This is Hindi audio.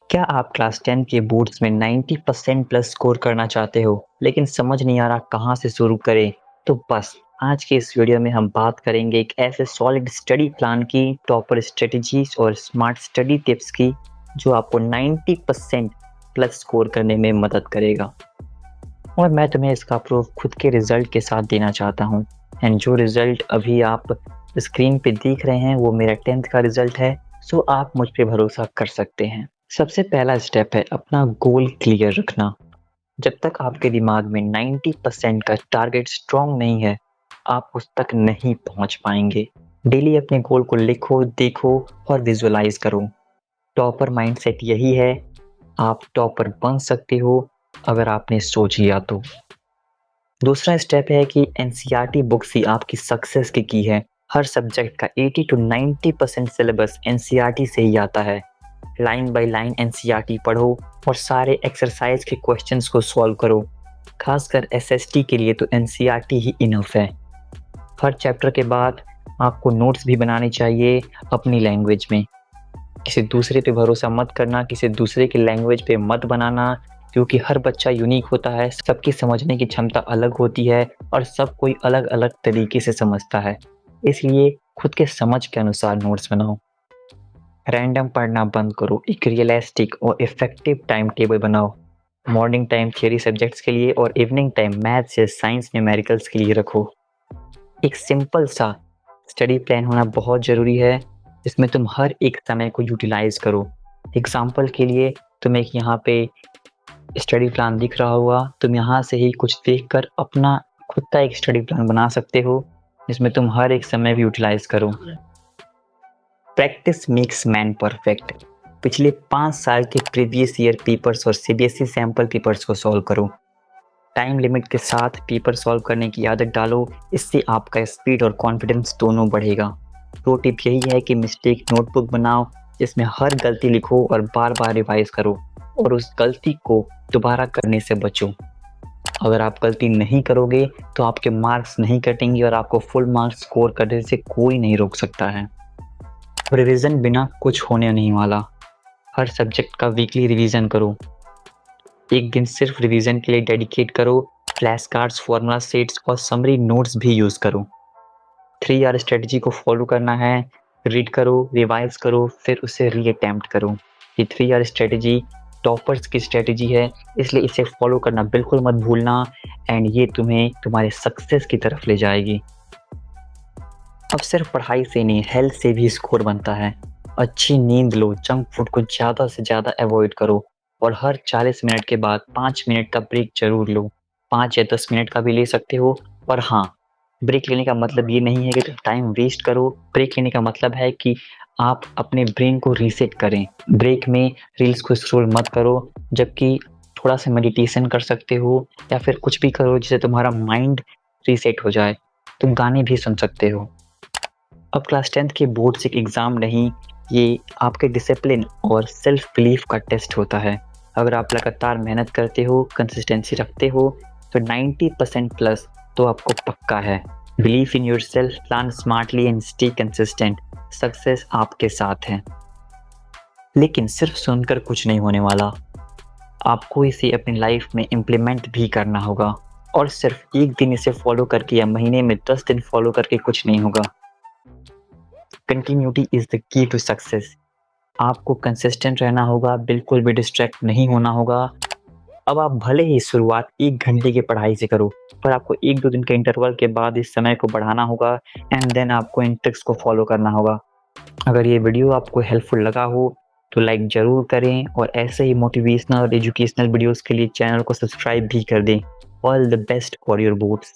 क्या आप क्लास 10 के बोर्ड्स में 90% प्लस स्कोर करना चाहते हो लेकिन समझ नहीं आ रहा कहाँ से शुरू करें? तो बस आज के इस वीडियो में हम बात करेंगे एक ऐसे सॉलिड स्टडी प्लान की, टॉपर स्ट्रेटजीज और स्मार्ट स्टडी टिप्स की जो आपको 90% प्लस स्कोर करने में मदद करेगा। और मैं तुम्हें इसका प्रूफ खुद के रिजल्ट के साथ देना चाहता हूँ। एंड जो रिजल्ट अभी आप स्क्रीन पे देख रहे हैं वो मेरा 10th का रिजल्ट है, सो आप मुझ पे भरोसा कर सकते हैं। सबसे पहला स्टेप है अपना गोल क्लियर रखना। जब तक आपके दिमाग में 90% का टारगेट स्ट्रॉन्ग नहीं है, आप उस तक नहीं पहुंच पाएंगे। डेली अपने गोल को लिखो, देखो और विजुअलाइज करो। टॉपर माइंडसेट यही है, आप टॉपर बन सकते हो अगर आपने सोच लिया तो। दूसरा स्टेप है कि एनसीईआरटी बुक्स ही आपकी सक्सेस की है। हर सब्जेक्ट का 80 to 90% सिलेबस एनसीईआरटी से ही आता है। लाइन बाय लाइन एनसीईआरटी पढ़ो और सारे एक्सरसाइज के क्वेश्चंस को सॉल्व करो। खासकर एसएसटी के लिए तो एनसीईआरटी ही इनफ है। हर चैप्टर के बाद आपको नोट्स भी बनाने चाहिए अपनी लैंग्वेज में। किसी दूसरे पे भरोसा मत करना, किसी दूसरे की लैंग्वेज पे मत बनाना, क्योंकि हर बच्चा यूनिक होता है, सबकी समझने की क्षमता अलग होती है और सब कोई अलग अलग तरीके से समझता है। इसलिए खुद के समझ के अनुसार नोट्स बनाओ। रैंडम पढ़ना बंद करो, एक रियलिस्टिक और इफेक्टिव टाइम टेबल बनाओ। मॉर्निंग टाइम थियरी सब्जेक्ट्स के लिए और इवनिंग टाइम मैथ्स या साइंस न्यूमेरिकल्स के लिए रखो। एक सिंपल सा स्टडी प्लान होना बहुत ज़रूरी है जिसमें तुम हर एक समय को यूटिलाइज करो। एग्जाम्पल के लिए तुम एक यहाँ पे स्टडी प्लान दिख रहा होगा, तुम यहाँ से ही कुछ देखकर अपना खुद का एक स्टडी प्लान बना सकते हो जिसमें तुम हर एक समय भी यूटिलाइज करो। Practice makes man perfect. पिछले 5 साल के प्रीवियस ईयर पेपर्स और सीबीएसई सैम्पल पेपर्स को सॉल्व करो। टाइम लिमिट के साथ पेपर सॉल्व करने की आदत डालो, इससे आपका स्पीड और कॉन्फिडेंस दोनों बढ़ेगा। प्रो टिप यही है कि मिस्टेक नोटबुक बनाओ जिसमें हर गलती लिखो और बार बार रिवाइज करो और उस गलती को दोबारा करने से बचो। अगर आप गलती नहीं करोगे तो आपके मार्क्स नहीं कटेंगे और आपको फुल मार्क्स स्कोर करने से कोई नहीं रोक सकता है। रिवीजन बिना कुछ होने नहीं वाला। हर सब्जेक्ट का वीकली रिवीजन करो। एक दिन सिर्फ रिवीजन के लिए डेडिकेट करो। फ्लैश कार्ड्स, फॉर्मूला सेट्स और समरी नोट्स भी यूज़ करो। 3R स्ट्रेटजी को फॉलो करना है। रीड करो, रिवाइज करो, फिर उसे रीअटेम्प्ट करो। ये 3R स्ट्रेटजी टॉपर्स की स्ट्रेटजी है, इसलिए इसे फॉलो करना बिल्कुल मत भूलना एंड ये तुम्हें तुम्हारे सक्सेस की तरफ ले जाएगी। अब सिर्फ पढ़ाई से नहीं, हेल्थ से भी स्कोर बनता है। अच्छी नींद लो, जंक फूड को ज़्यादा से ज़्यादा अवॉइड करो और हर 40 मिनट के बाद 5 मिनट का ब्रेक जरूर लो। 5 या 10 मिनट का भी ले सकते हो। और हाँ, ब्रेक लेने का मतलब ये नहीं है कि तुम टाइम वेस्ट करो। ब्रेक लेने का मतलब है कि आप अपने ब्रेन को रीसेट करें। ब्रेक में रील्स को स्क्रॉल मत करो, जबकि थोड़ा सा मेडिटेशन कर सकते हो या फिर कुछ भी करो जिससे तुम्हारा माइंड रीसेट हो जाए। तुम गाने भी सुन सकते हो। अब क्लास 10th के बोर्ड से एक एग्ज़ाम नहीं, ये आपके डिसिप्लिन और सेल्फ बिलीफ का टेस्ट होता है। अगर आप लगातार मेहनत करते हो, कंसिस्टेंसी रखते हो तो 90% प्लस तो आपको पक्का है। Believe in your self, plan smartly and stay consistent. Success आपके साथ है। लेकिन सिर्फ सुनकर कुछ नहीं होने वाला, आपको इसे अपनी लाइफ में इम्प्लीमेंट भी करना होगा। और सिर्फ एक दिन इसे फॉलो करके या महीने में 10 दिन फॉलो करके कुछ नहीं होगा। Continuity is the key to success. आपको कंसिस्टेंट रहना होगा, बिल्कुल भी डिस्ट्रैक्ट नहीं होना होगा। अब आप भले ही शुरुआत 1 घंटे की पढ़ाई से करो, पर आपको 1-2 दिन के इंटरवल के बाद इस समय को बढ़ाना होगा एंड देन आपको इन ट्रिक्स को फॉलो करना होगा। अगर ये वीडियो आपको हेल्पफुल लगा हो तो लाइक ज़रूर करें और ऐसे ही मोटिवेशनल और एजुकेशनल वीडियोस के लिए चैनल को सब्सक्राइब भी कर दें। All the best for your boards.